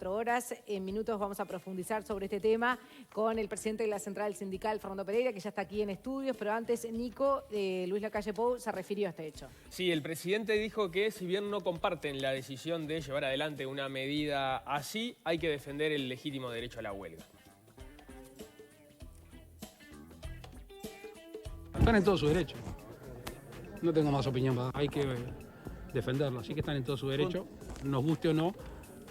24 horas. En minutos vamos a profundizar sobre este tema con el presidente de la Central Sindical, Fernando Pereira, que ya está aquí en estudios. Pero antes, Nico, Luis Lacalle Pou se refirió a este hecho. Sí, el presidente dijo que si bien no comparten la decisión de llevar adelante una medida así, hay que defender el legítimo derecho a la huelga. Están en todo su derecho. No tengo más opinión, hay que defenderlo. Así que están en todo su derecho, nos guste o no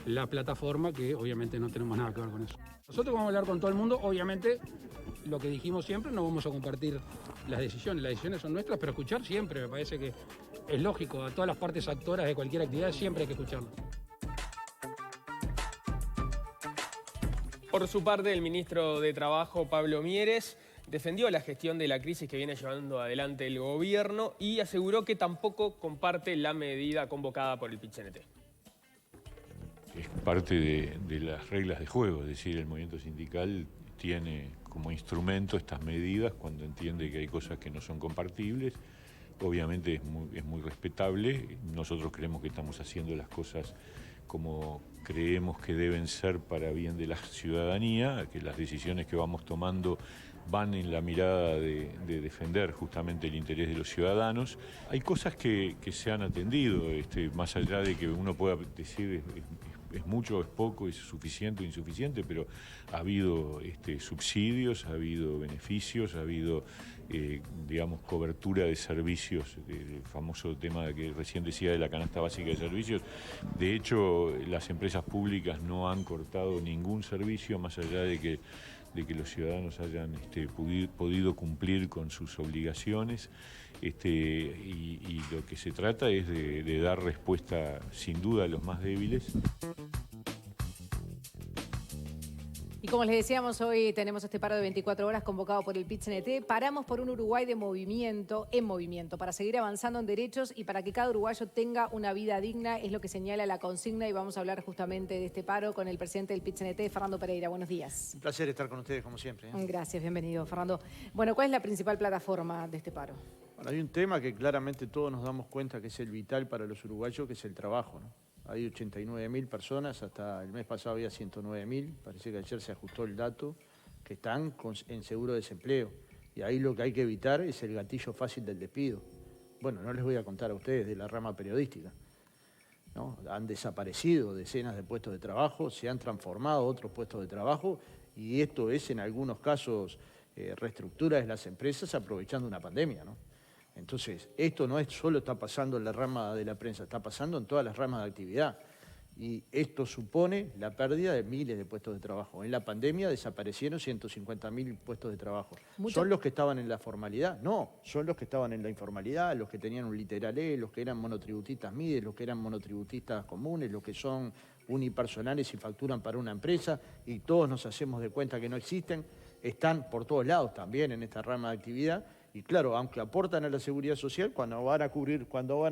la plataforma, que obviamente no tenemos nada que ver con eso. Nosotros vamos a hablar con todo el mundo, obviamente lo que dijimos siempre, no vamos a compartir las decisiones son nuestras, pero escuchar siempre, me parece que es lógico, a todas las partes actoras de cualquier actividad siempre hay que escucharlas. Por su parte, el ministro de Trabajo, Pablo Mieres, defendió la gestión de la crisis que viene llevando adelante el gobierno y aseguró que tampoco comparte la medida convocada por el PIT-CNT. Es parte de las reglas de juego, es decir, el movimiento sindical tiene como instrumento estas medidas cuando entiende que hay cosas que no son compartibles. Obviamente es muy respetable, nosotros creemos que estamos haciendo las cosas como creemos que deben ser para bien de la ciudadanía, que las decisiones que vamos tomando van en la mirada de defender justamente el interés de los ciudadanos. Hay cosas que se han atendido, más allá de que uno pueda decir es mucho, es poco, es suficiente o insuficiente, pero ha habido subsidios, ha habido beneficios, ha habido, digamos, cobertura de servicios, el famoso tema que recién decía de la canasta básica de servicios. De hecho, las empresas públicas no han cortado ningún servicio, más allá de que los ciudadanos hayan podido cumplir con sus obligaciones, y lo que se trata es de dar respuesta sin duda a los más débiles. Y como les decíamos, hoy tenemos este paro de 24 horas convocado por el PIT-CNT. Paramos por un Uruguay en movimiento, para seguir avanzando en derechos y para que cada uruguayo tenga una vida digna, es lo que señala la consigna, y vamos a hablar justamente de este paro con el presidente del PIT-CNT, Fernando Pereira. Buenos días. Un placer estar con ustedes, como siempre. Gracias, bienvenido, Fernando. Bueno, ¿cuál es la principal plataforma de este paro? Bueno, hay un tema que claramente todos nos damos cuenta que es el vital para los uruguayos, que es el trabajo, ¿no? Hay 89.000 personas, hasta el mes pasado había 109.000, parece que ayer se ajustó el dato, que están en seguro de desempleo. Y ahí lo que hay que evitar es el gatillo fácil del despido. Bueno, no les voy a contar a ustedes de la rama periodística, ¿no? Han desaparecido decenas de puestos de trabajo, se han transformado otros puestos de trabajo, y esto es en algunos casos reestructura de las empresas aprovechando una pandemia, ¿no? Entonces, esto no es solo está pasando en la rama de la prensa, está pasando en todas las ramas de actividad. Y esto supone la pérdida de miles de puestos de trabajo. En la pandemia desaparecieron 150.000 puestos de trabajo. ¿Son los que estaban en la formalidad? No, son los que estaban en la informalidad, los que tenían un literal E, los que eran monotributistas MIDE, los que eran monotributistas comunes, los que son unipersonales y facturan para una empresa, y todos nos hacemos de cuenta que no existen. Están por todos lados también en esta rama de actividad. Y claro, aunque aportan a la seguridad social, cuando van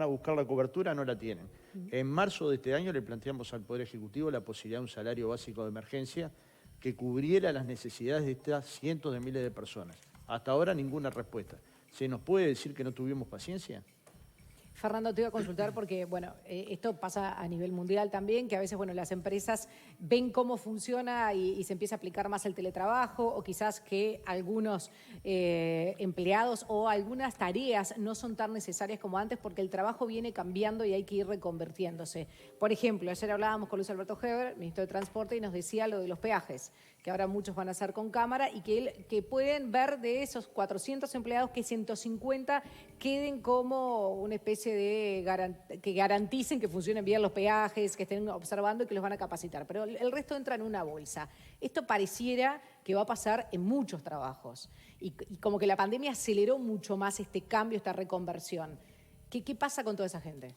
a buscar la cobertura no la tienen. En marzo de este año le planteamos al Poder Ejecutivo la posibilidad de un salario básico de emergencia que cubriera las necesidades de estas cientos de miles de personas. Hasta ahora ninguna respuesta. ¿Se nos puede decir que no tuvimos paciencia? Fernando, te iba a consultar porque, bueno, esto pasa a nivel mundial también, que a veces, bueno, las empresas ven cómo funciona y se empieza a aplicar más el teletrabajo, o quizás que algunos empleados o algunas tareas no son tan necesarias como antes porque el trabajo viene cambiando y hay que ir reconvirtiéndose. Por ejemplo, ayer hablábamos con Luis Alberto Heber, ministro de Transporte, y nos decía lo de los peajes, que ahora muchos van a hacer con cámara y que pueden ver de esos 400 empleados que 150 queden como una especie de que garanticen que funcionen bien los peajes, que estén observando y que los van a capacitar. Pero el resto entra en una bolsa. Esto pareciera que va a pasar en muchos trabajos. Y como que la pandemia aceleró mucho más este cambio, esta reconversión. ¿Qué pasa con toda esa gente?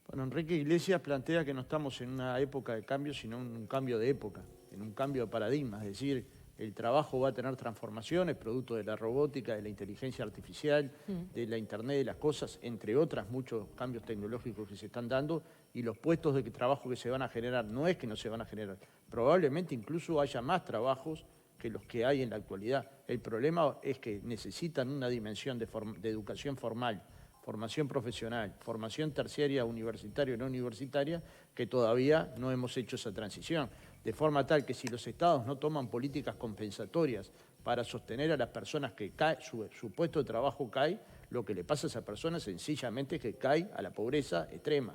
Bueno, Enrique Iglesias plantea que no estamos en una época de cambio, sino en un cambio de época, en un cambio de paradigma. Es decir, el trabajo va a tener transformaciones, producto de la robótica, de la inteligencia artificial, de la Internet de las cosas, entre otras, muchos cambios tecnológicos que se están dando, y los puestos de trabajo que se van a generar, no es que no se van a generar, probablemente incluso haya más trabajos que los que hay en la actualidad. El problema es que necesitan una dimensión de educación formal, formación profesional, formación terciaria, universitaria o no universitaria, que todavía no hemos hecho esa transición. de forma tal que si los estados no toman políticas compensatorias para sostener a las personas que su puesto de trabajo cae, lo que le pasa a esa persona sencillamente es que cae a la pobreza extrema.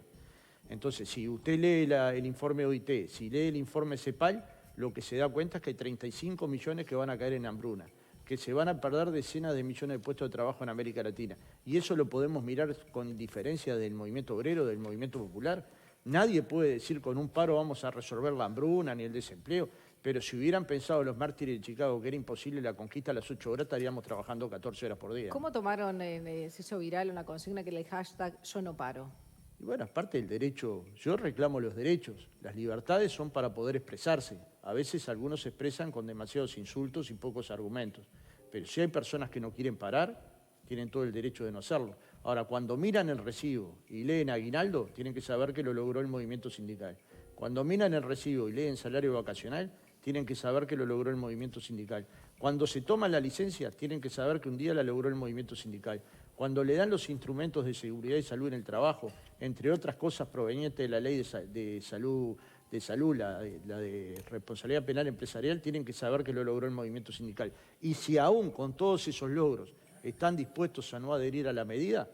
Entonces, si usted lee el informe OIT, si lee el informe CEPAL, lo que se da cuenta es que hay 35 millones que van a caer en hambruna, que se van a perder decenas de millones de puestos de trabajo en América Latina. Y eso lo podemos mirar con diferencia del movimiento obrero, del movimiento popular. Nadie puede decir con un paro vamos a resolver la hambruna ni el desempleo, pero si hubieran pensado los mártires de Chicago que era imposible la conquista a las 8 horas, estaríamos trabajando 14 horas por día. ¿Cómo tomaron, se hizo viral una consigna que era el hashtag Yo no paro? Y bueno, aparte del derecho, yo reclamo los derechos. Las libertades son para poder expresarse. A veces algunos se expresan con demasiados insultos y pocos argumentos. Pero si hay personas que no quieren parar, tienen todo el derecho de no hacerlo. Ahora, cuando miran el recibo y leen aguinaldo, tienen que saber que lo logró el movimiento sindical. Cuando miran el recibo y leen salario vacacional, tienen que saber que lo logró el movimiento sindical. Cuando se toman la licencia, tienen que saber que un día la logró el movimiento sindical. Cuando le dan los instrumentos de seguridad y salud en el trabajo, entre otras cosas provenientes de la ley de salud, la de responsabilidad penal empresarial, tienen que saber que lo logró el movimiento sindical. Y si aún con todos esos logros están dispuestos a no adherir a la medida,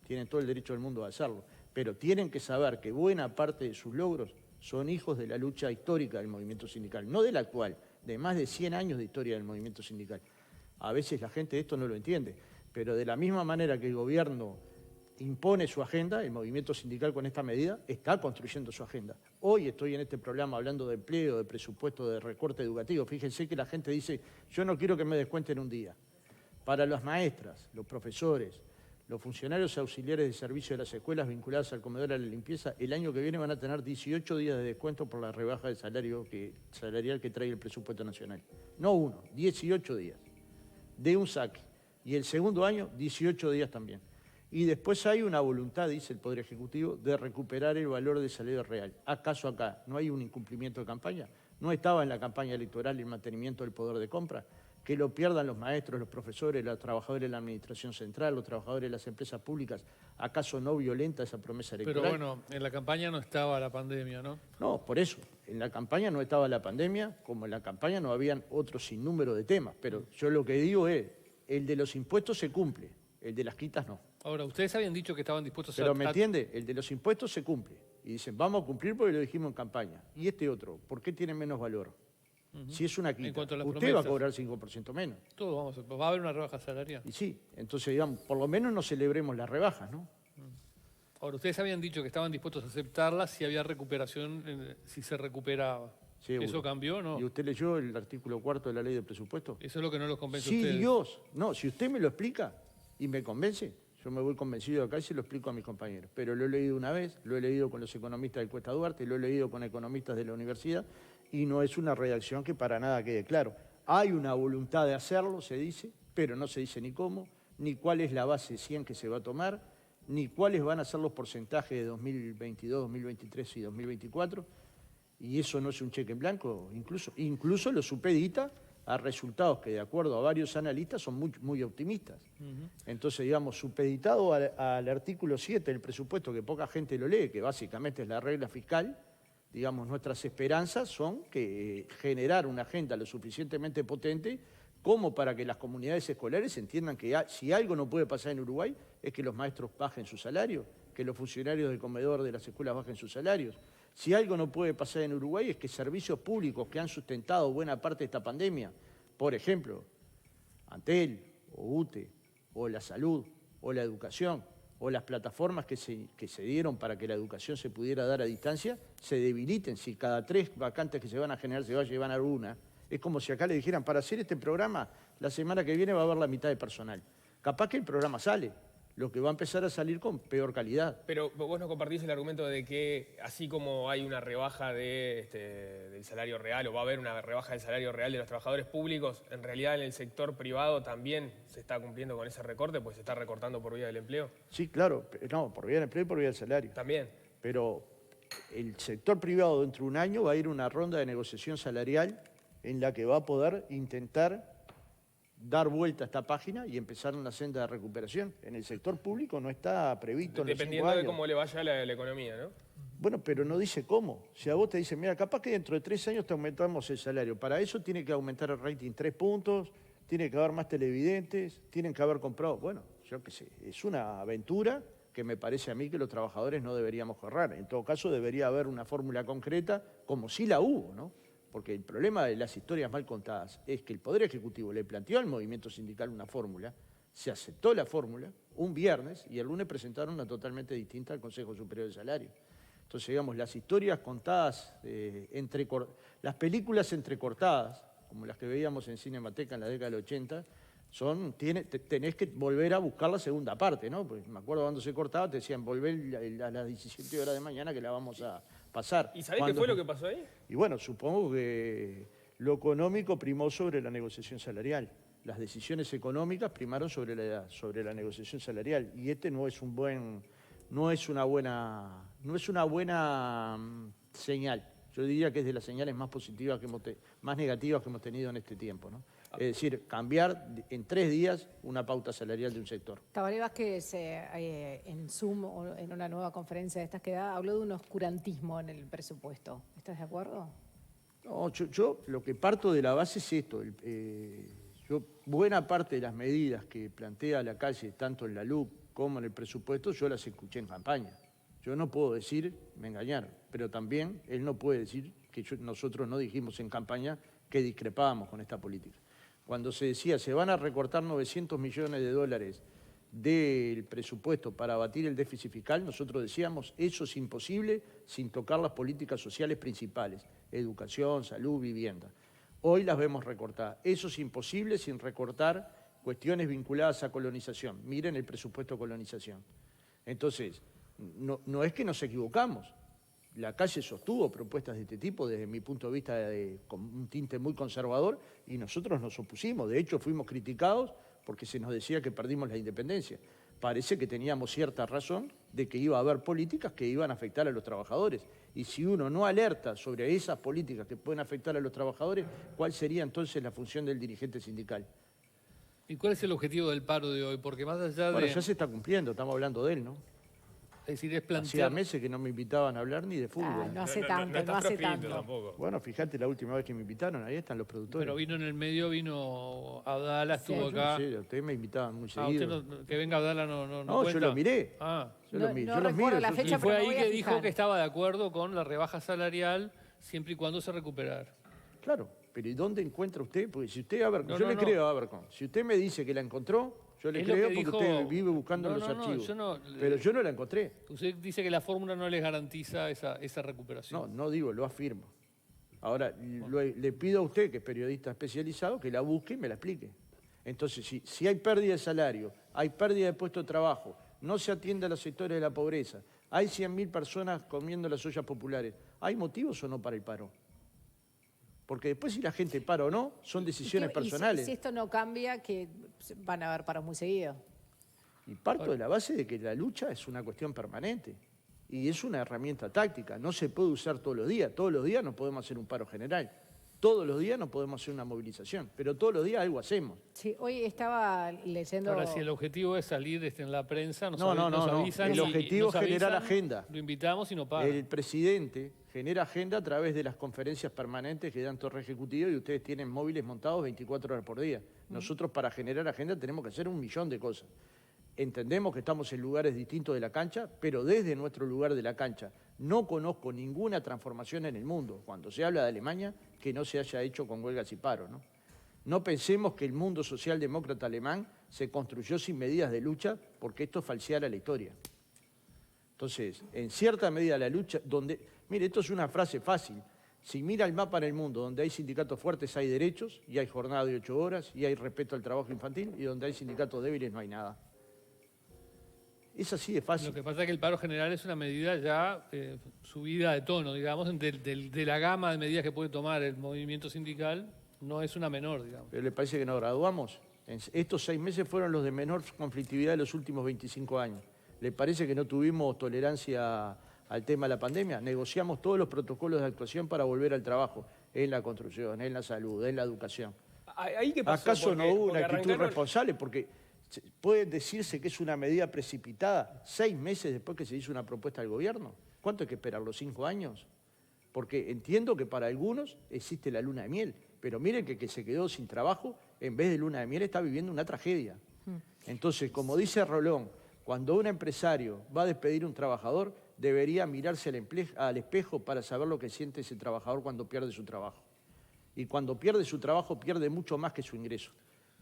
tienen todo el derecho del mundo a hacerlo. Pero tienen que saber que buena parte de sus logros son hijos de la lucha histórica del movimiento sindical, no de la actual, de más de 100 años de historia del movimiento sindical. A veces la gente esto no lo entiende, pero de la misma manera que el gobierno impone su agenda, el movimiento sindical con esta medida está construyendo su agenda. Hoy estoy en este programa hablando de empleo, de presupuesto, de recorte educativo. Fíjense que la gente dice, yo no quiero que me descuenten un día. Para las maestras, los profesores, los funcionarios auxiliares de servicio de las escuelas vinculadas al comedor a la limpieza, el año que viene van a tener 18 días de descuento por la rebaja de salarial que trae el presupuesto nacional. No uno, 18 días de un saque. Y el segundo año, 18 días también. Y después hay una voluntad, dice el Poder Ejecutivo, de recuperar el valor del salario real. ¿Acaso acá no hay un incumplimiento de campaña? ¿No estaba en la campaña electoral el mantenimiento del poder de compra? Que lo pierdan los maestros, los profesores, los trabajadores de la administración central, los trabajadores de las empresas públicas. ¿Acaso no violenta esa promesa electoral? Pero bueno, en la campaña no estaba la pandemia, ¿no? No, por eso. En la campaña no estaba la pandemia, como en la campaña no habían otro sinnúmero de temas. Pero yo lo que digo es, el de los impuestos se cumple, el de las quitas no. Ahora, ustedes habían dicho que estaban dispuestos Pero ¿me entiende? El de los impuestos se cumple. Y dicen, vamos a cumplir porque lo dijimos en campaña. Y este otro, ¿por qué tiene menos valor? Si es una quita, En cuanto a las usted promesas, va a cobrar 5% menos. Todo va a haber una rebaja salarial. Y sí, entonces digamos, por lo menos no celebremos las rebajas, ¿no? Ahora, ustedes habían dicho que estaban dispuestos a aceptarla si había recuperación, si se recuperaba. Seguro. ¿Eso cambió o no? ¿Y usted leyó el artículo 4 de la ley de presupuesto? Eso es lo que no los convence a Sí, ustedes. Dios. No, si usted me lo explica y me convence, yo me voy convencido de acá y se lo explico a mis compañeros. Pero lo he leído una vez, lo he leído con los economistas del Cuesta Duarte, lo he leído con economistas de la universidad y no es una redacción que para nada quede claro. Hay una voluntad de hacerlo, se dice, pero no se dice ni cómo, ni cuál es la base 100 que se va a tomar, ni cuáles van a ser los porcentajes de 2022, 2023 y 2024. Y eso no es un cheque en blanco, incluso lo supedita a resultados que de acuerdo a varios analistas son muy optimistas. Entonces, digamos, supeditado al artículo 7 del presupuesto, que poca gente lo lee, que básicamente es la regla fiscal, digamos, nuestras esperanzas son que generar una agenda lo suficientemente potente como para que las comunidades escolares entiendan que si algo no puede pasar en Uruguay es que los maestros bajen su salario, que los funcionarios del comedor de las escuelas bajen sus salarios. Si algo no puede pasar en Uruguay es que servicios públicos que han sustentado buena parte de esta pandemia, por ejemplo, Antel, o UTE, o la salud, o la educación, o las plataformas que se dieron para que la educación se pudiera dar a distancia, se debiliten. Si cada 3 vacantes que se van a generar se va a llevar a una, es como si acá le dijeran, para hacer este programa, la semana que viene va a haber la mitad de personal. Capaz que el programa sale, lo que va a empezar a salir con peor calidad. Pero vos no compartís el argumento de que así como hay una rebaja del salario real o va a haber una rebaja del salario real de los trabajadores públicos, en realidad en el sector privado también se está cumpliendo con ese recorte, pues se está recortando por vía del empleo. Sí, claro, no, por vía del empleo y por vía del salario. También. Pero el sector privado dentro de un año va a ir a una ronda de negociación salarial en la que va a poder intentar dar vuelta a esta página y empezar una senda de recuperación. En el sector público no está previsto en los 5 Dependiendo años. de cómo le vaya la economía, ¿no? Bueno, pero no dice cómo. Si a vos te dicen, mira, capaz que dentro de 3 años te aumentamos el salario. Para eso tiene que aumentar el rating 3 puntos, tiene que haber más televidentes, tienen que haber comprado. Bueno, yo qué sé, es una aventura que me parece a mí que los trabajadores no deberíamos correr. En todo caso, debería haber una fórmula concreta, como sí la hubo, ¿no? Porque el problema de las historias mal contadas es que el Poder Ejecutivo le planteó al movimiento sindical una fórmula, se aceptó la fórmula un viernes y el lunes presentaron una totalmente distinta al Consejo Superior de Salario. Entonces, digamos, las historias contadas, las películas entrecortadas, como las que veíamos en Cinemateca en la década del 80, tenés que volver a buscar la segunda parte, ¿no? Porque me acuerdo cuando se cortaba, te decían, volver a las 17 horas de mañana que la vamos a pasar. ¿Y sabés qué fue lo que pasó ahí? Y bueno, supongo que lo económico primó sobre la negociación salarial. Las decisiones económicas primaron sobre la negociación salarial. Y este no es una buena señal. Yo diría que es de las señales más positivas, más negativas que hemos tenido en este tiempo, ¿no? Es decir, cambiar en 3 días una pauta salarial de un sector. Tabaré Vázquez en Zoom o en una nueva conferencia de estas que da, habló de un oscurantismo en el presupuesto. ¿Estás de acuerdo? No, yo lo que parto de la base es esto. Buena parte de las medidas que plantea la calle, tanto en la LUC como en el presupuesto, yo las escuché en campaña. Yo no puedo decir, me engañaron, pero también él no puede decir que nosotros no dijimos en campaña que discrepábamos con esta política. Cuando se decía, se van a recortar 900 millones de dólares del presupuesto para abatir el déficit fiscal, nosotros decíamos, eso es imposible sin tocar las políticas sociales principales, educación, salud, vivienda. Hoy las vemos recortadas. Eso es imposible sin recortar cuestiones vinculadas a colonización. Miren el presupuesto de colonización. Entonces, no es que nos equivocamos. La calle sostuvo propuestas de este tipo desde mi punto de vista con un tinte muy conservador y nosotros nos opusimos. De hecho, fuimos criticados porque se nos decía que perdimos la independencia. Parece que teníamos cierta razón de que iba a haber políticas que iban a afectar a los trabajadores. Y si uno no alerta sobre esas políticas que pueden afectar a los trabajadores, ¿cuál sería entonces la función del dirigente sindical? ¿Y cuál es el objetivo del paro de hoy? Porque más allá de... Bueno, ya se está cumpliendo, estamos hablando de él, ¿no? Es decir, es Hacía plantear... meses que no me invitaban a hablar ni de fútbol. No hace tanto, no hace tanto. Tampoco. Bueno, fíjate la última vez que me invitaron, ahí están los productores. Pero vino en el medio, vino Abdala, estuvo Sí, acá. yo no sé, ustedes me invitaban muy Usted seguido. que venga Abdala no No, cuenta. yo lo miré. Ah. Yo No los recuerdo miro. la fecha, Y fue pero me ahí voy a que dijo fijar. que estaba de acuerdo con la rebaja salarial siempre y cuando se recuperara. Claro, pero ¿y dónde encuentra usted? Porque si usted, yo No, le no. creo a Abercon. Si usted me dice que la encontró, yo le Es lo creo que porque dijo- usted vive buscando No, en los no, no, archivos. yo no- Pero yo no la encontré. Usted dice que la fórmula no les garantiza esa recuperación. No digo, lo afirmo. Ahora, le pido a usted, que es periodista especializado, que la busque y me la explique. Entonces, si hay pérdida de salario, hay pérdida de puesto de trabajo, no se atiende a los sectores de la pobreza, hay 100.000 personas comiendo las ollas populares, ¿hay motivos o no para el paro? Porque después si la gente para o no, son decisiones personales. Si esto no cambia, que van a haber paros muy seguidos. Y parto de la base de que la lucha es una cuestión permanente y es una herramienta táctica. No se puede usar todos los días. Todos los días no podemos hacer un paro general. Todos los días no podemos hacer una movilización. Pero todos los días algo hacemos. Sí, hoy estaba leyendo... Ahora, si el objetivo es salir en la prensa, nos No. avisan. El y objetivo nos es generar avisan, agenda. Lo invitamos y no paga. El presidente genera agenda a través de las conferencias permanentes que dan Torre Ejecutivo y ustedes tienen móviles montados 24 horas por día. Nosotros para generar agenda tenemos que hacer 1.000.000 de cosas. Entendemos que estamos en lugares distintos de la cancha, pero desde nuestro lugar de la cancha no conozco ninguna transformación en el mundo, cuando se habla de Alemania, que no se haya hecho con huelgas y paros, ¿no? No pensemos que el mundo socialdemócrata alemán se construyó sin medidas de lucha, porque esto falseara la historia. Entonces, en cierta medida la lucha, mire, esto es una frase fácil. Si mira el mapa en el mundo, donde hay sindicatos fuertes hay derechos, y hay jornada de 8 horas, y hay respeto al trabajo infantil, y donde hay sindicatos débiles no hay nada. Es así de fácil. Lo que pasa es que el paro general es una medida ya subida de tono, digamos, de la gama de medidas que puede tomar el movimiento sindical, no es una menor, digamos. ¿Pero le parece que nos graduamos? Estos 6 meses fueron los de menor conflictividad de los últimos 25 años. ¿Le parece que no tuvimos tolerancia al tema de la pandemia? Negociamos todos los protocolos de actuación para volver al trabajo, en la construcción, en la salud, en la educación. ¿Ahí qué pasó? ¿Acaso no hubo una Porque actitud arrancaron- responsable? Porque puede decirse que es una medida precipitada 6 meses después que se hizo una propuesta del gobierno. ¿Cuánto hay que esperar? ¿Los 5 años? Porque entiendo que para algunos existe la luna de miel, pero miren que se quedó sin trabajo, en vez de luna de miel está viviendo una tragedia. Entonces, como dice Rolón, cuando un empresario va a despedir a un trabajador, debería mirarse al espejo para saber lo que siente ese trabajador cuando pierde su trabajo. Y cuando pierde su trabajo, pierde mucho más que su ingreso.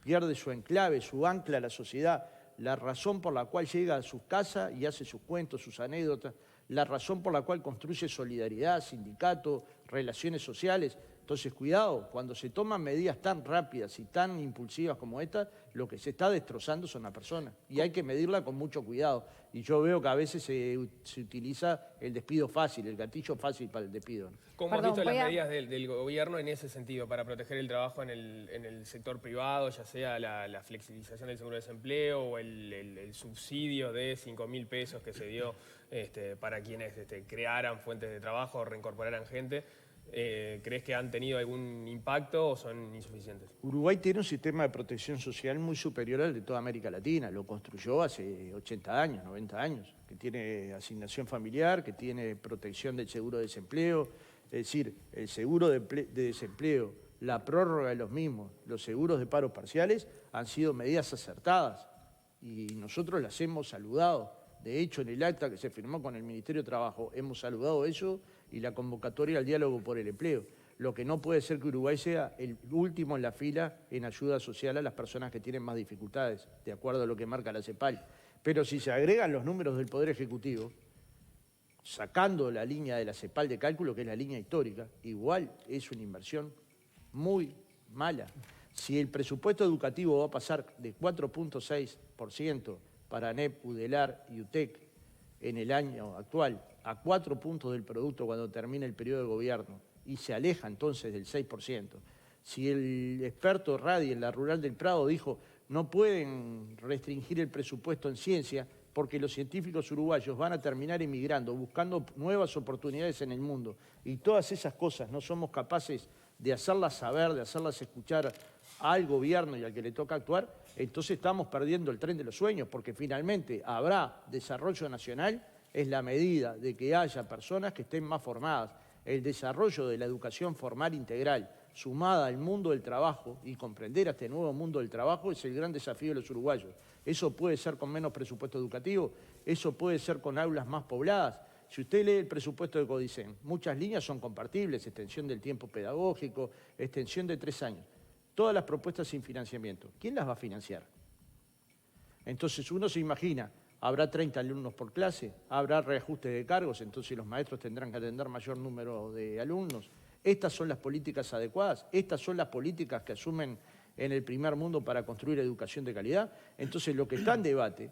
Pierde su enclave, su ancla a la sociedad, la razón por la cual llega a su casa y hace sus cuentos, sus anécdotas, la razón por la cual construye solidaridad, sindicato, relaciones sociales. Entonces, cuidado, cuando se toman medidas tan rápidas y tan impulsivas como esta, lo que se está destrozando son las personas. Y hay que medirla con mucho cuidado. Y yo veo que a veces se utiliza el despido fácil, el gatillo fácil para el despido, ¿no? ¿Cómo has visto las medidas del gobierno en ese sentido para proteger el trabajo en el sector privado, ya sea la flexibilización del seguro de desempleo o el subsidio de 5.000 pesos que se dio para quienes crearan fuentes de trabajo o reincorporaran gente? ¿Crees que han tenido algún impacto o son insuficientes? Uruguay tiene un sistema de protección social muy superior al de toda América Latina. Lo construyó hace 80 años, 90 años, que tiene asignación familiar, que tiene protección del seguro de desempleo. Es decir, el seguro de desempleo, la prórroga de los mismos, los seguros de paros parciales han sido medidas acertadas y nosotros las hemos saludado. De hecho, en el acta que se firmó con el Ministerio de Trabajo hemos saludado eso y la convocatoria al diálogo por el empleo. Lo que no puede ser que Uruguay sea el último en la fila en ayuda social a las personas que tienen más dificultades, de acuerdo a lo que marca la CEPAL. Pero si se agregan los números del Poder Ejecutivo, sacando la línea de la CEPAL de cálculo, que es la línea histórica, igual es una inversión muy mala. Si el presupuesto educativo va a pasar de 4.6% para ANEP, UDELAR y UTEC en el año actual a 4 puntos del producto cuando termine el periodo de gobierno y se aleja entonces del 6%. Si el experto Radi en la Rural del Prado dijo no pueden restringir el presupuesto en ciencia porque los científicos uruguayos van a terminar emigrando, buscando nuevas oportunidades en el mundo y todas esas cosas no somos capaces de hacerlas saber, de hacerlas escuchar al gobierno y al que le toca actuar, entonces estamos perdiendo el tren de los sueños, porque finalmente habrá desarrollo nacional, es la medida de que haya personas que estén más formadas. El desarrollo de la educación formal integral, sumada al mundo del trabajo y comprender a este nuevo mundo del trabajo, es el gran desafío de los uruguayos. Eso puede ser con menos presupuesto educativo, eso puede ser con aulas más pobladas. Si usted lee el presupuesto de Codicen, muchas líneas son compartibles, extensión del tiempo pedagógico, extensión de 3 años. Todas las propuestas sin financiamiento. ¿Quién las va a financiar? Entonces uno se imagina, habrá 30 alumnos por clase, habrá reajuste de cargos, entonces los maestros tendrán que atender mayor número de alumnos. Estas son las políticas adecuadas, estas son las políticas que asumen en el primer mundo para construir educación de calidad. Entonces lo que está en debate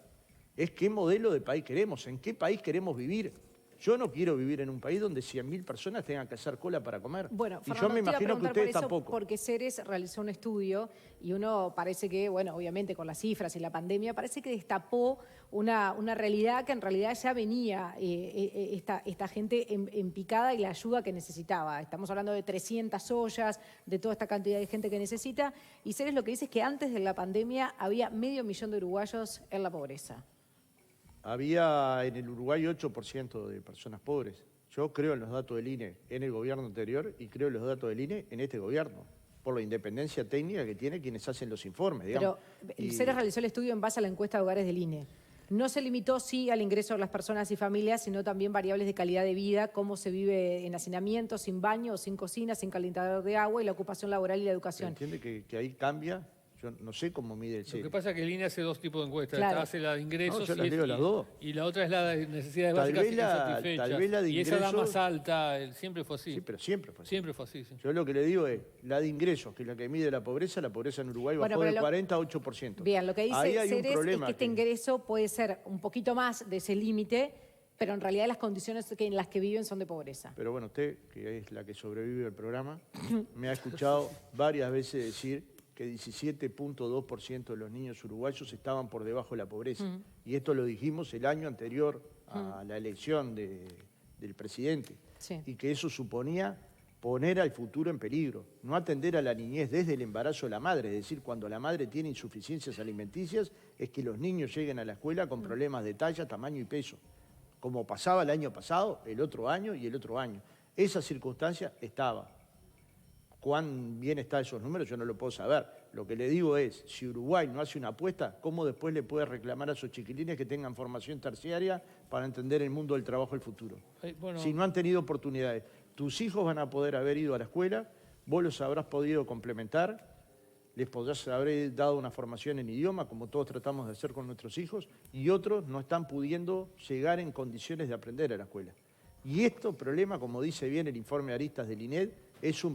es qué modelo de país queremos, en qué país queremos vivir. Yo no quiero vivir en un país donde 100.000 personas tengan que hacer cola para comer. Bueno, y Fernando, yo me imagino que ustedes tampoco. Porque Ceres realizó un estudio y uno parece que, bueno, obviamente con las cifras y la pandemia, parece que destapó una realidad que en realidad ya venía esta gente en picada y la ayuda que necesitaba. Estamos hablando de 300 ollas, de toda esta cantidad de gente que necesita. Y Ceres lo que dice es que antes de la pandemia había 500.000 de uruguayos en la pobreza. Había en el Uruguay 8% de personas pobres. Yo creo en los datos del INE en el gobierno anterior y creo en los datos del INE en este gobierno, por la independencia técnica que tiene quienes hacen los informes, digamos. Pero Ceres realizó el estudio en base a la encuesta de hogares del INE. No se limitó, sí, al ingreso de las personas y familias, sino también variables de calidad de vida, cómo se vive en hacinamiento, sin baño, sin cocina, sin calentador de agua y la ocupación laboral y la educación. ¿Entiende que ahí cambia? Yo no sé cómo mide el CERES. Lo que pasa es que el INE hace 2 tipos de encuestas. Claro. Hace la de ingresos No, yo las leo las dos. y la otra es la de necesidades básicas insatisfechas. Tal vez la de y esa da ingresos- más alta, siempre fue así. Sí, pero siempre fue así. Siempre fue así, sí. Yo lo que le digo es, la de ingresos, que es la que mide la pobreza en Uruguay Bueno, bajó pero de lo- 40 a 8%. Bien, lo que dice Ahí hay un Ceres es problema que este ingreso puede ser un poquito más de ese límite, pero en realidad las condiciones en las que viven son de pobreza. Pero bueno, usted, que es la que sobrevive al programa, me ha escuchado varias veces decir que 17.2% de los niños uruguayos estaban por debajo de la pobreza. Y esto lo dijimos el año anterior a la elección del presidente. Sí. Y que eso suponía poner al futuro en peligro, no atender a la niñez desde el embarazo de la madre, es decir, cuando la madre tiene insuficiencias alimenticias, es que los niños lleguen a la escuela con problemas de talla, tamaño y peso. como pasaba el año pasado, el otro año y el otro año. Esa circunstancia estaba. Cuán bien están esos números yo no lo puedo saber. Lo que le digo es, si Uruguay no hace una apuesta, ¿cómo después le puede reclamar a esos chiquilines que tengan formación terciaria para entender el mundo del trabajo del futuro? Bueno, Si no han tenido oportunidades, tus hijos van a poder haber ido a la escuela, vos los habrás podido complementar, les podrás haber dado una formación en idioma, como todos tratamos de hacer con nuestros hijos, y otros no están pudiendo llegar en condiciones de aprender a la escuela. Y esto problema, como dice bien el informe Aristas del INED, es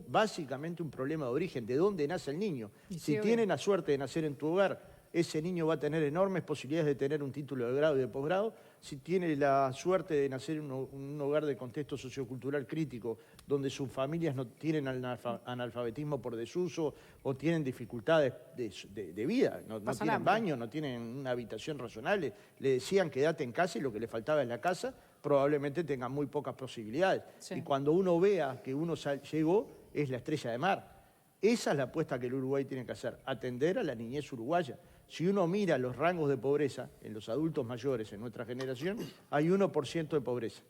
básicamente un problema de origen, de dónde nace el niño. Si tienen la suerte de nacer en tu hogar, ese niño va a tener enormes posibilidades de tener un título de grado y de posgrado. Si tiene la suerte de nacer en un hogar de contexto sociocultural crítico, donde sus familias no tienen analfabetismo por desuso o tienen dificultades de vida, no tienen baño, no tienen una habitación razonable, le decían quédate en casa y lo que le faltaba es la casa, probablemente tengan muy pocas posibilidades. Sí. Y cuando uno vea que uno llegó, es la estrella de mar. Esa es la apuesta que el Uruguay tiene que hacer, atender a la niñez uruguaya. Si uno mira los rangos de pobreza en los adultos mayores en nuestra generación, hay 1% de pobreza.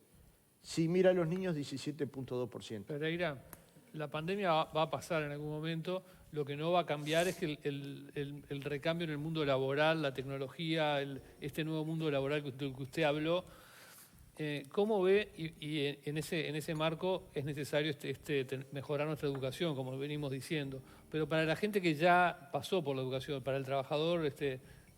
Si mira a los niños, 17.2%. Pereira, la pandemia va a pasar en algún momento. Lo que no va a cambiar es que el recambio en el mundo laboral, la tecnología, este nuevo mundo laboral del que usted habló, ¿cómo ve? Y en ese marco es necesario mejorar nuestra educación, como venimos diciendo. Pero para la gente que ya pasó por la educación, para el trabajador,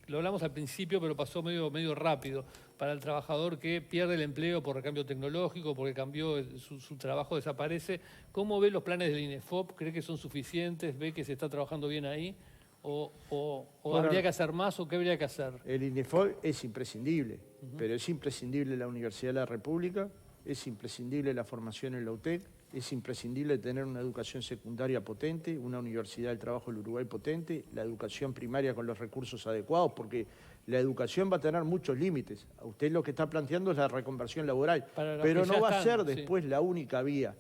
lo hablamos al principio, pero pasó medio rápido. Para el trabajador que pierde el empleo por recambio tecnológico, porque cambió, su trabajo desaparece, ¿cómo ve los planes del INEFOP? ¿Cree que son suficientes? ¿Ve que se está trabajando bien ahí? ¿O habría que hacer más o qué habría que hacer? El INEFOP es imprescindible, pero es imprescindible la Universidad de la República, es imprescindible la formación en la UTEC, es imprescindible tener una educación secundaria potente, una Universidad del Trabajo del Uruguay potente, la educación primaria con los recursos adecuados, porque la educación va a tener muchos límites. Usted lo que está planteando es la reconversión laboral, pero no va a ser después la única vía.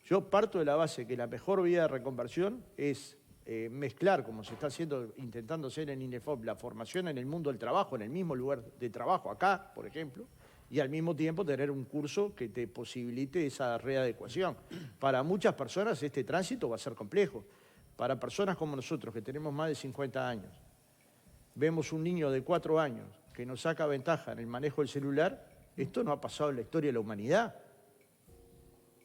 Yo parto de la base que la mejor vía de reconversión es mezclar, como se está intentando hacer en INEFOP, la formación en el mundo del trabajo, en el mismo lugar de trabajo, acá, por ejemplo, y al mismo tiempo tener un curso que te posibilite esa readecuación. Para muchas personas este tránsito va a ser complejo. Para personas como nosotros, que tenemos más de 50 años, vemos un niño de 4 años que nos saca ventaja en el manejo del celular, esto no ha pasado en la historia de la humanidad,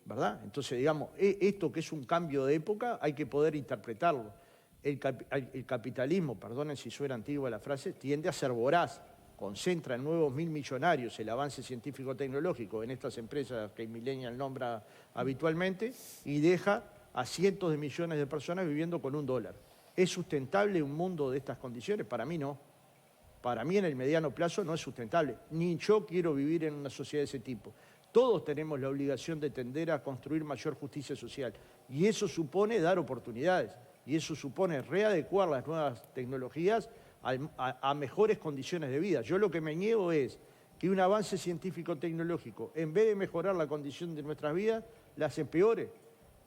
¿verdad? Entonces, digamos, esto que es un cambio de época hay que poder interpretarlo. El capitalismo, perdonen si suena antigua la frase, tiende a ser voraz. Concentra en nuevos millonarios el avance científico-tecnológico en estas empresas que Millennial nombra habitualmente y deja a cientos de millones de personas viviendo con $1. ¿Es sustentable un mundo de estas condiciones? Para mí no. Para mí en el mediano plazo no es sustentable. Ni yo quiero vivir en una sociedad de ese tipo. Todos tenemos la obligación de tender a construir mayor justicia social y eso supone dar oportunidades y eso supone readecuar las nuevas tecnologías a mejores condiciones de vida. Yo lo que me niego es que un avance científico-tecnológico, en vez de mejorar la condición de nuestras vidas, las empeore.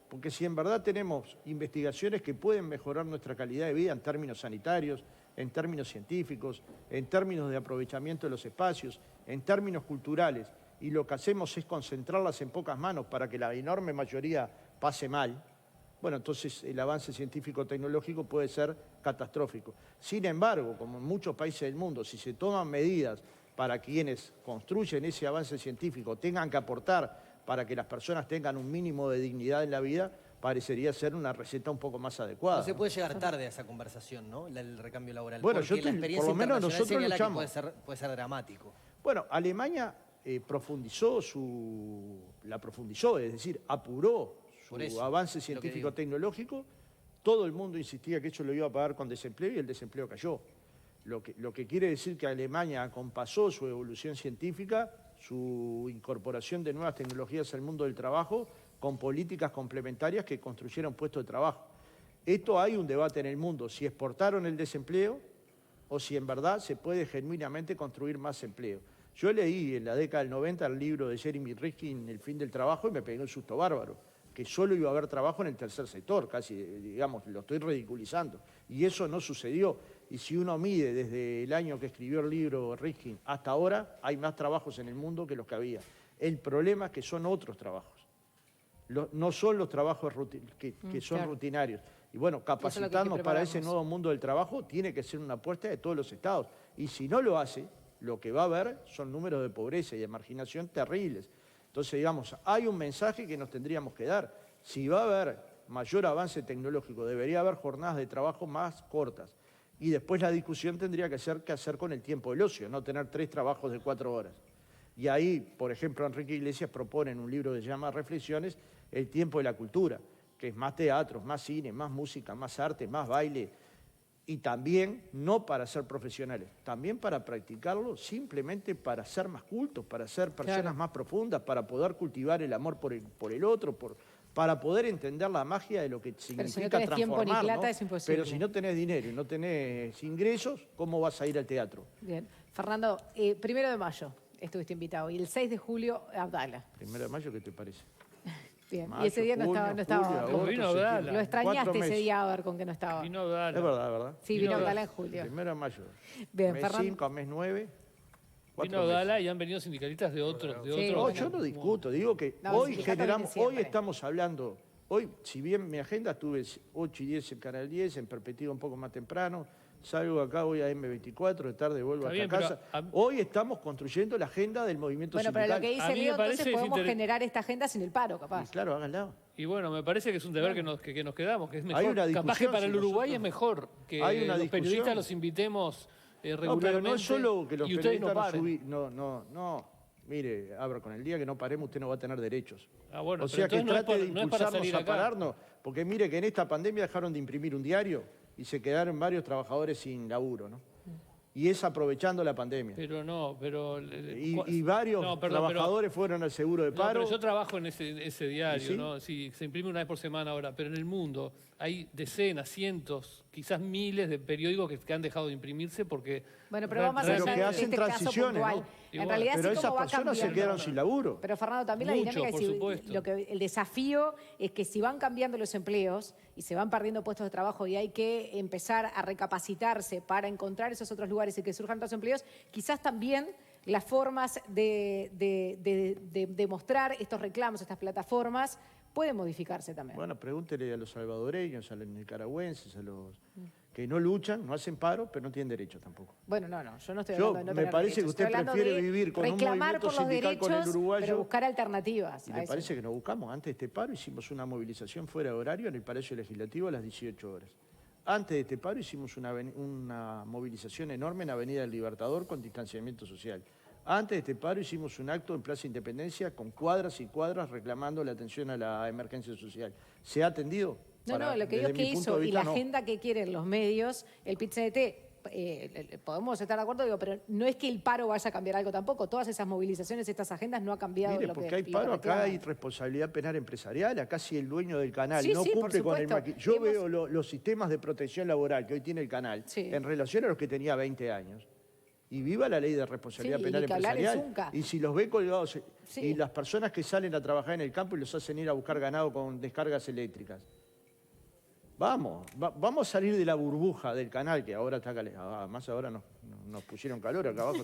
Porque si en verdad tenemos investigaciones que pueden mejorar nuestra calidad de vida en términos sanitarios, en términos científicos, en términos de aprovechamiento de los espacios, en términos culturales, y lo que hacemos es concentrarlas en pocas manos para que la enorme mayoría pase mal, bueno, entonces el avance científico-tecnológico puede ser catastrófico. Sin embargo, como en muchos países del mundo, si se toman medidas para quienes construyen ese avance científico tengan que aportar para que las personas tengan un mínimo de dignidad en la vida, parecería ser una receta un poco más adecuada. No se puede llegar tarde a esa conversación, ¿no? El recambio laboral. Bueno, porque la experiencia por lo menos nosotros señala luchamos. que puede ser dramático. Bueno, Alemania profundizó, es decir, apuró su avance científico-tecnológico. Todo el mundo insistía que eso lo iba a pagar con desempleo y el desempleo cayó. Lo que quiere decir que Alemania acompasó su evolución científica, su incorporación de nuevas tecnologías al mundo del trabajo, con políticas complementarias que construyeron puestos de trabajo. Esto hay un debate en el mundo, si exportaron el desempleo o si en verdad se puede genuinamente construir más empleo. Yo leí en la década del 90 el libro de Jeremy Rifkin, El fin del trabajo, y me pegué un susto bárbaro. que solo iba a haber trabajo en el tercer sector, casi, digamos, lo estoy ridiculizando. Y eso no sucedió. Y si uno mide desde el año que escribió el libro Rifkin hasta ahora, hay más trabajos en el mundo que los que había. El problema es que son otros trabajos. No son los trabajos que son claro. rutinarios. Y bueno, capacitarnos para ese nuevo mundo del trabajo tiene que ser una apuesta de todos los estados. Y si no lo hace, lo que va a haber son números de pobreza y de marginación terribles. Entonces, digamos, hay un mensaje que nos tendríamos que dar. Si va a haber mayor avance tecnológico, debería haber jornadas de trabajo más cortas. Y después la discusión tendría que ser qué hacer con el tiempo del ocio, no tener 3 trabajos de 4 horas. Y ahí, por ejemplo, Enrique Iglesias propone en un libro que se llama Reflexiones, el tiempo de la cultura, que es más teatro, más cine, más música, más arte, más baile. Y también, no para ser profesionales, también para practicarlo, simplemente para ser más cultos, para ser personas más profundas, para poder cultivar el amor por el otro, para poder entender la magia de lo que significa si no tenés tiempo ni transformar, plata, ¿no? es imposible. Pero si no tenés dinero y no tenés ingresos, ¿cómo vas a ir al teatro? Bien. Fernando, 1 de mayo estuviste invitado y el 6 de julio, Abdala. 1 de mayo, ¿qué te parece? Bien, Mayo, y ese día junio, no estaba. julio, agosto, Vino septiembre. Abdala. Lo extrañaste 4 ese meses. día a ver con que no estaba. Vino a dar. Es verdad, ¿verdad? Sí, vino Abdala en julio. 1 de mayo. Bien, mes Fernando. 5 a mes 9. Vino Abdala y han venido sindicalistas de otros. Sí, No, bueno. yo no discuto, digo que No, el hoy sindicato generamos, viene hoy siempre. estamos hablando, hoy, si bien mi agenda estuve 8 y 10 en Canal 10, en perspectiva un poco más temprano, salgo acá, voy a M24, de tarde vuelvo Está bien, hasta casa. pero hoy estamos construyendo la agenda del movimiento Bueno, sindical. pero lo que A dice mí me Leo, entonces parece podemos desinter- generar esta agenda sin el paro, capaz. Y claro, háganla. Y bueno, me parece que es un deber que nos quedamos, que es mejor. una Capaz que discusión para el si Uruguay nosotros- es mejor que Hay una los periodistas discusión. los invitemos No, regularmente. pero no es solo que los y ustedes periodistas no paren. no. Mire, Abra, con el día que no paremos usted no va a tener derechos. Ah, bueno, O pero sea que entonces trate de no es para impulsarnos salir a acá. pararnos, porque mire que en esta pandemia dejaron de imprimir un diario y se quedaron varios trabajadores sin laburo, ¿no? Y es aprovechando la pandemia. Pero no, pero... Y varios No, perdón, trabajadores fueron al seguro de No, paro. pero yo trabajo en ese diario, ¿Sí? ¿no? Sí, se imprime una vez por semana ahora, pero en el mundo hay decenas, cientos, quizás miles de periódicos que han dejado de imprimirse porque... Bueno, pero vamos a Pero hablar que de hacen este caso transiciones, puntual. ¿no? En Igual. realidad, Pero sí esas cómo va personas se cambiando. quedaron sin laburo. Pero Fernando, también Mucho, la dinámica por es si- supuesto. el desafío es que si van cambiando los empleos y se van perdiendo puestos de trabajo y hay que empezar a recapacitarse para encontrar esos otros lugares y que surjan otros empleos, quizás también las formas de demostrar estos reclamos, estas plataformas, pueden modificarse también. Bueno, pregúntele a los salvadoreños, a los nicaragüenses, a los que no luchan, no hacen paro, pero no tienen derechos tampoco. Bueno, no, yo no estoy Yo, hablando de no me tener parece derechos. que usted Estoy hablando prefiere de vivir con un reclamar movimiento por los sindical con el derechos, uruguayo. pero buscar alternativas. Y a me eso. parece que nos buscamos. Antes de este paro hicimos una movilización fuera de horario en el Palacio Legislativo a las 18 horas. Antes de este paro hicimos una movilización enorme en Avenida del Libertador con distanciamiento social. Antes de este paro hicimos un acto en Plaza Independencia con cuadras y cuadras reclamando la atención a la emergencia social. ¿Se ha atendido? No, lo que digo es que hizo y la agenda que quieren los medios, el PIT-CNT, podemos estar de acuerdo, digo, pero no es que el paro vaya a cambiar algo tampoco. Todas esas movilizaciones, estas agendas no ha cambiado Mire, lo que porque hay lo que paro, acá reclaman. hay responsabilidad penal empresarial, acá si el dueño del canal Sí, no sí, por cumple con el supuesto. Yo Hemos- veo los sistemas de protección laboral que hoy tiene el canal Sí. en relación a los que tenía 20 años. Y viva la ley de responsabilidad Sí, y penal ni que hablar en empresarial. Zunca. Y si los ve colgados, Sí. y las personas que salen a trabajar en el campo y los hacen ir a buscar ganado con descargas eléctricas. Vamos a salir de la burbuja del canal, que ahora está más ahora nos pusieron calor acá abajo,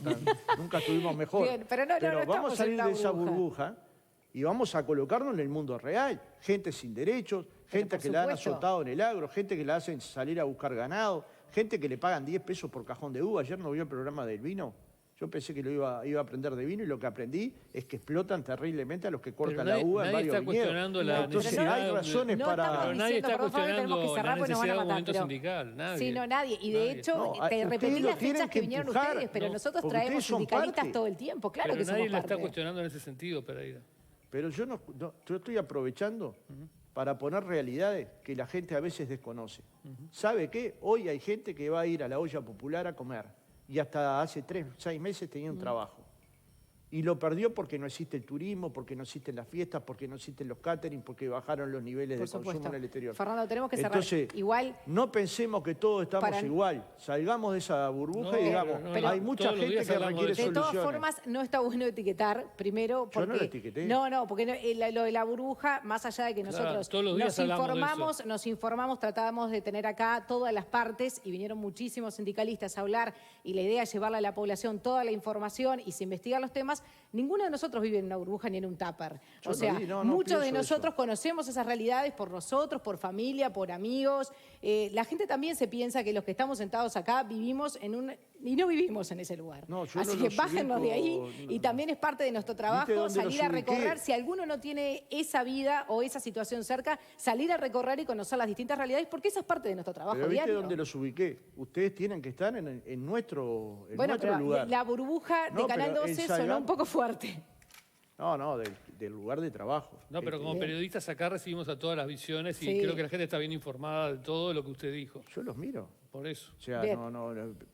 nunca estuvimos mejor. Bien, pero no vamos estamos a salir en la de esa burbuja. burbuja y vamos a colocarnos en el mundo real. Gente sin derechos, gente por que la han supuesto. azotado en el agro, gente que la hacen salir a buscar ganado, gente que le pagan 10 pesos por cajón de uva. Ayer no vio el programa del vino. Yo pensé que iba a aprender de vino y lo que aprendí es que explotan terriblemente a los que cortan la uva en nadie varios está viñedos. cuestionando la Entonces necesidad hay razones No para... estamos Pero nadie diciendo, está por favor, tenemos que cuestionando cerrar la porque nos van a necesidad de un matar. movimiento Pero, sindical, nadie. Sí, no, nadie. Y de Nadie. hecho, No, te ustedes repetí lo las tienen fechas que que vinieron empujar, ustedes, pero no, nosotros porque traemos ustedes son sindicalistas parte. todo el tiempo. Claro Pero que somos nadie le parte. está cuestionando en ese sentido, Pereira. Pero yo estoy aprovechando para poner realidades que la gente a veces desconoce. ¿Sabe qué? Hoy hay gente que va a ir a la olla popular a comer y hasta hace 6 meses tenía un trabajo. Y lo perdió porque no existe el turismo, porque no existen las fiestas, porque no existen los catering, porque bajaron los niveles Por de consumo supuesto. en el exterior. Fernando, tenemos que cerrar. Entonces, Igual, no pensemos que todos estamos Para- igual. Salgamos de esa burbuja No, y digamos, pero hay mucha todos los gente días que hablamos de requiere eso. de soluciones. todas formas, no está bueno etiquetar, primero, Yo porque... no lo etiqueté. No, porque lo de la burbuja, más allá de que nosotros todos los días hablamos de nos informamos, tratábamos de tener acá todas las partes y vinieron muchísimos sindicalistas a hablar y la idea es llevarle a la población toda la información y se investigar los temas. Ninguno de nosotros vive en una burbuja ni en un tupper. Yo O sea, no muchos de pienso nosotros eso. conocemos esas realidades por nosotros, por familia, por amigos. La gente también se piensa que los que estamos sentados acá vivimos en un... Y no vivimos en ese lugar. No, yo Así no que los bájennos de ahí ubico, y también es parte de nuestro trabajo dónde salir los a ubiqué? recorrer. Si alguno no tiene esa vida o esa situación cerca, salir a recorrer y conocer las distintas realidades porque esa es parte de nuestro trabajo Pero ¿viste diario. dónde los ubiqué? Ustedes tienen que estar en nuestro Bueno, nuestro pero lugar. la burbuja de No, Canal pero 12 en sonó Salgado- un poco fuerte. No, del lugar de trabajo. No, pero como Bien. periodistas acá recibimos a todas las visiones y Sí. creo que la gente está bien informada de todo lo que usted dijo. Yo los miro. Por eso. O sea, Bien.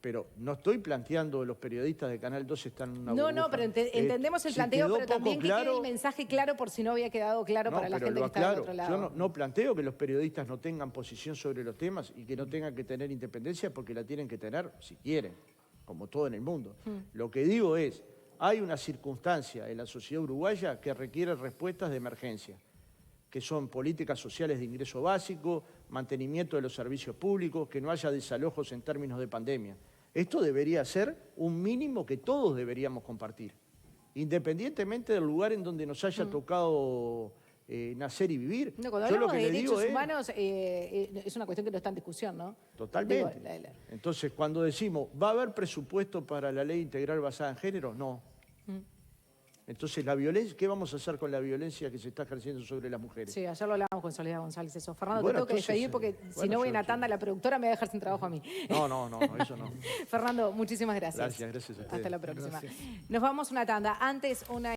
pero no estoy planteando los periodistas de Canal 12 están en una No, burbuja. pero entendemos el si planteo, quedó pero también poco que quede claro, el mensaje claro por si no había quedado claro no, para la pero gente lo que está del aclaro. otro lado. Yo no planteo que los periodistas no tengan posición sobre los temas y que no tengan que tener independencia porque la tienen que tener si quieren, como todo en el mundo. Lo que digo es, hay una circunstancia en la sociedad uruguaya que requiere respuestas de emergencia, que son políticas sociales de ingreso básico, mantenimiento de los servicios públicos, que no haya desalojos en términos de pandemia. Esto debería ser un mínimo que todos deberíamos compartir, independientemente del lugar en donde nos haya tocado nacer y vivir. No, cuando Yo lo hablamos que de le digo derechos es, humanos, es una cuestión que no está en discusión, ¿no? totalmente. Digo, Entonces, cuando decimos, ¿va a haber presupuesto para la ley integral basada en género? No. Entonces, la violencia, ¿qué vamos a hacer con la violencia que se está ejerciendo sobre las mujeres? Sí, ayer lo hablábamos con Soledad González eso. Fernando, Bueno, te tengo que entonces, despedir porque si bueno, no voy yo- en la tanda, la productora me va a dejar sin trabajo a mí. No, eso no. Fernando, muchísimas gracias. Gracias a ustedes. Hasta la próxima. Nos vamos a una tanda. Antes, una